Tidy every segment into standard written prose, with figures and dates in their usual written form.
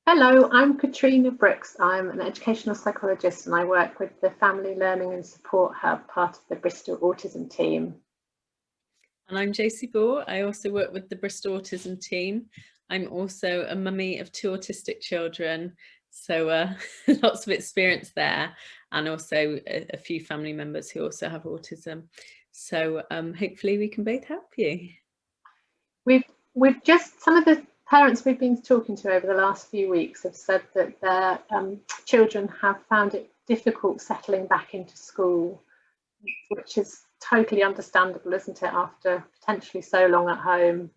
Hello, I'm Katrina Brooks. I'm an educational psychologist and I work with the Family Learning and Support Hub, part of the Bristol Autism team. And I'm Josie Ball. I also work with the Bristol Autism team. I'm also a mummy of 2 autistic children, so lots of experience there, and also a few family members who also have autism. So hopefully we can both help you. We've just, some of the parents we've been talking to over the last few weeks have said that their children have found it difficult settling back into school, which is totally understandable, isn't it, after potentially so long at home,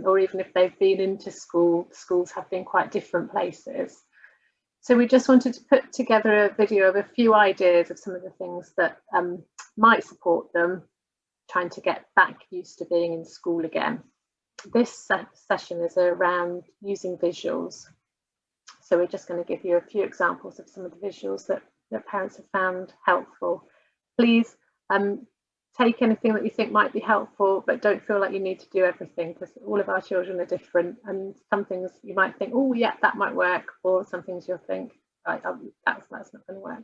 or even if they've been into school, schools have been quite different places. So we just wanted to put together a video of a few ideas of some of the things that might support them trying to get back used to being in school again. This session is around using visuals. So we're just going to give you a few examples of some of the visuals that parents have found helpful. Please take anything that you think might be helpful, but don't feel like you need to do everything, because all of our children are different, and some things you might think, oh yeah, that might work, or some things you'll think, right, that's not going to work.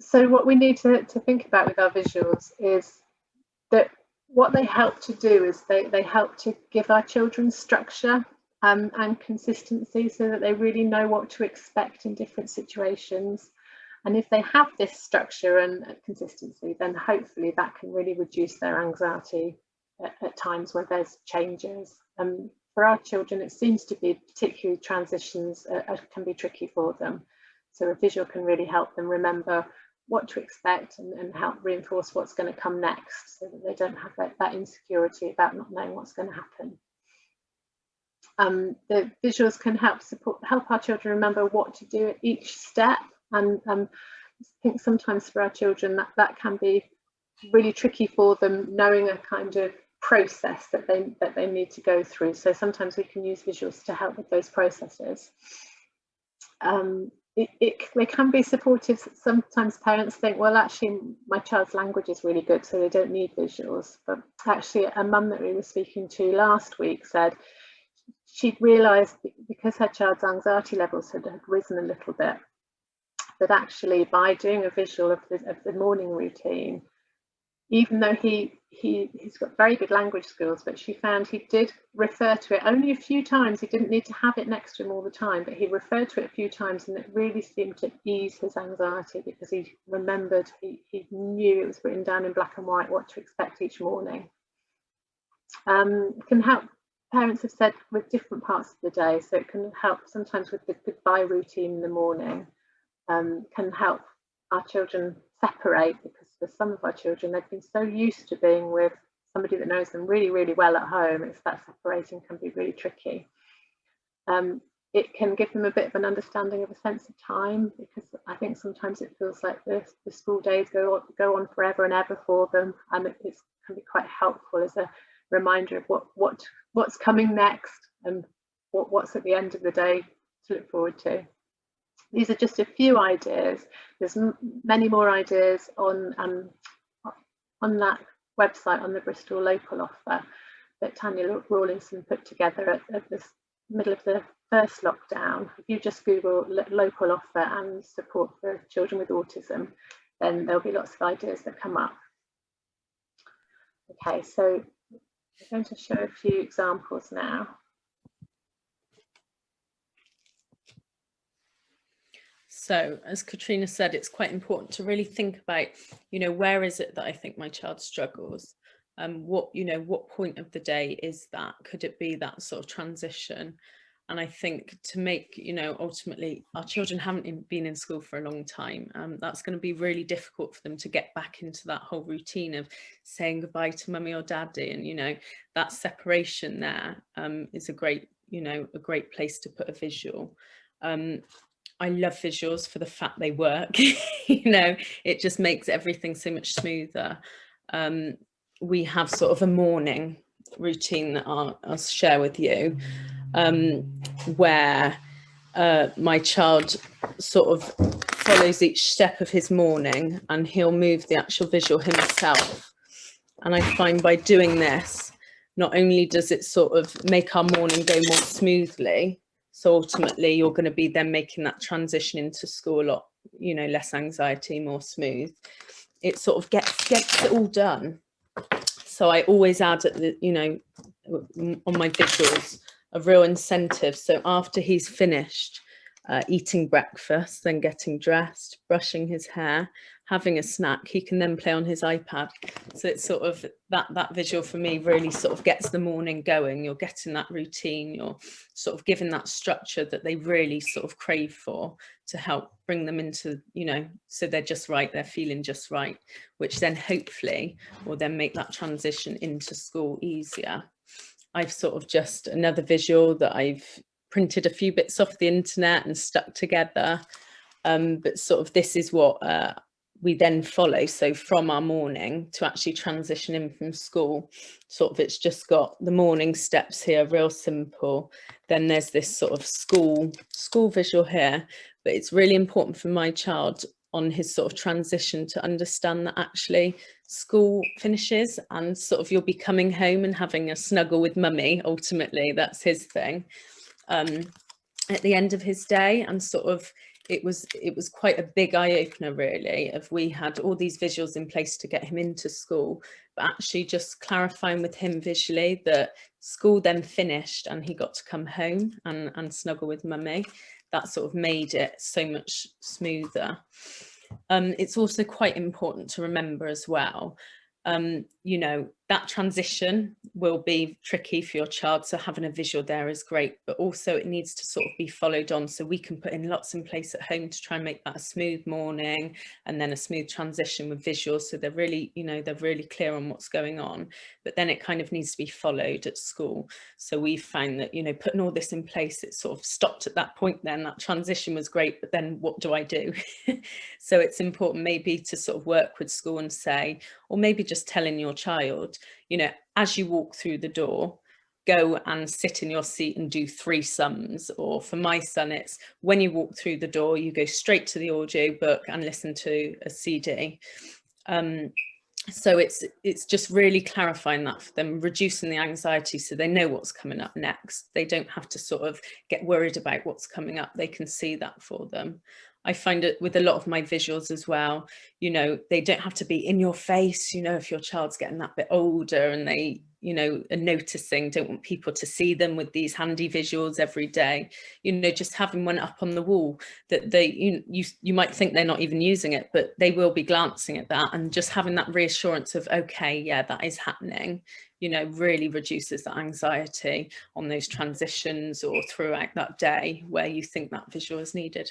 So what we need to think about with our visuals is that what they help to do is they help to give our children structure and consistency, so that they really know what to expect in different situations. And if they have this structure and consistency, then hopefully that can really reduce their anxiety at times when there's changes. For our children, it seems to be particularly transitions can be tricky for them. So a visual can really help them remember what to expect and help reinforce what's going to come next, so that they don't have that insecurity about not knowing what's going to happen. The visuals can help our children remember what to do at each step. And I think sometimes for our children that can be really tricky for them, knowing a kind of process that they need to go through. So sometimes we can use visuals to help with those processes. They can be supportive. Sometimes parents think, well, actually my child's language is really good, so they don't need visuals. But actually a mum that we were speaking to last week said she'd realised, because her child's anxiety levels had risen a little bit, that actually by doing a visual of the morning routine, even though he's got very good language skills, but she found he did refer to it only a few times. He didn't need to have it next to him all the time, but he referred to it a few times, and it really seemed to ease his anxiety, because he remembered, he knew it was written down in black and white what to expect each morning. It can help, parents have said, with different parts of the day. So it can help sometimes with the goodbye routine in the morning. Can help our children separate, because for some of our children, they've been so used to being with somebody that knows them really, really well at home. It's that separating can be really tricky. It can give them a bit of an understanding of a sense of time, because I think sometimes it feels like the school days go on forever and ever for them, and it can be quite helpful as a reminder of what's coming next and what's at the end of the day to look forward to. These are just a few ideas. There's many more ideas on that website, on the Bristol Local Offer, that Tanya Rawlinson put together at the middle of the first lockdown. If you just Google local offer and support for children with autism, then there'll be lots of ideas that come up. Okay, so I'm going to show a few examples now. So as Katrina said, it's quite important to really think about, where is it that I think my child struggles? What point of the day is that? Could it be that sort of transition? And I think to make, ultimately our children haven't been in school for a long time. That's going to be really difficult for them to get back into that whole routine of saying goodbye to mummy or daddy. And, that separation there is a great place to put a visual. I love visuals for the fact they work. It just makes everything so much smoother. We have sort of a morning routine that I'll share with you, where my child sort of follows each step of his morning, and he'll move the actual visual himself. And I find by doing this, not only does it sort of make our morning go more smoothly, so ultimately you're going to be then making that transition into school a lot, you know, less anxiety, more smooth. It sort of gets it all done. So I always add at the, you know, on my visuals, a real incentive. So after he's finished eating breakfast, then getting dressed, brushing his hair, having a snack, he can then play on his iPad. So it's sort of that visual for me really sort of gets the morning going. You're getting that routine, you're sort of giving that structure that they really sort of crave for, to help bring them into, you know, so they're just right, they're feeling just right, which then hopefully will then make that transition into school easier. I've sort of just another visual that I've printed a few bits off the internet and stuck together, but sort of this is what we then follow. So from our morning to actually transition in from school, sort of it's just got the morning steps here, real simple. Then there's this sort of school visual here, but it's really important for my child on his sort of transition to understand that actually school finishes and sort of you'll be coming home and having a snuggle with mummy. Ultimately, that's his thing at the end of his day. And sort of it was quite a big eye-opener really, of we had all these visuals in place to get him into school, but actually just clarifying with him visually that school then finished and he got to come home and snuggle with mummy. That sort of made it so much smoother. It's also quite important to remember as well, you know, that transition will be tricky for your child, so having a visual there is great, but also it needs to sort of be followed on, so we can put in lots in place at home to try and make that a smooth morning and then a smooth transition with visuals, so they're really, you know, they're really clear on what's going on, but then it kind of needs to be followed at school. So we've found that, you know, putting all this in place, it sort of stopped at that point. Then that transition was great, but then what do I do? So it's important maybe to sort of work with school and say, or maybe just telling your child, you know, as you walk through the door, go and sit in your seat and do 3 sums. Or for my son, it's when you walk through the door, you go straight to the audio book and listen to a CD. So it's just really clarifying that for them, reducing the anxiety so they know what's coming up next. They don't have to sort of get worried about what's coming up. They can see that for them. I find it with a lot of my visuals as well, you know, they don't have to be in your face, you know, if your child's getting that bit older and they, you know, are noticing, don't want people to see them with these handy visuals every day, you know, just having one up on the wall that they, you might think they're not even using it, but they will be glancing at that, and just having that reassurance of, okay, yeah, that is happening, you know, really reduces the anxiety on those transitions or throughout that day where you think that visual is needed.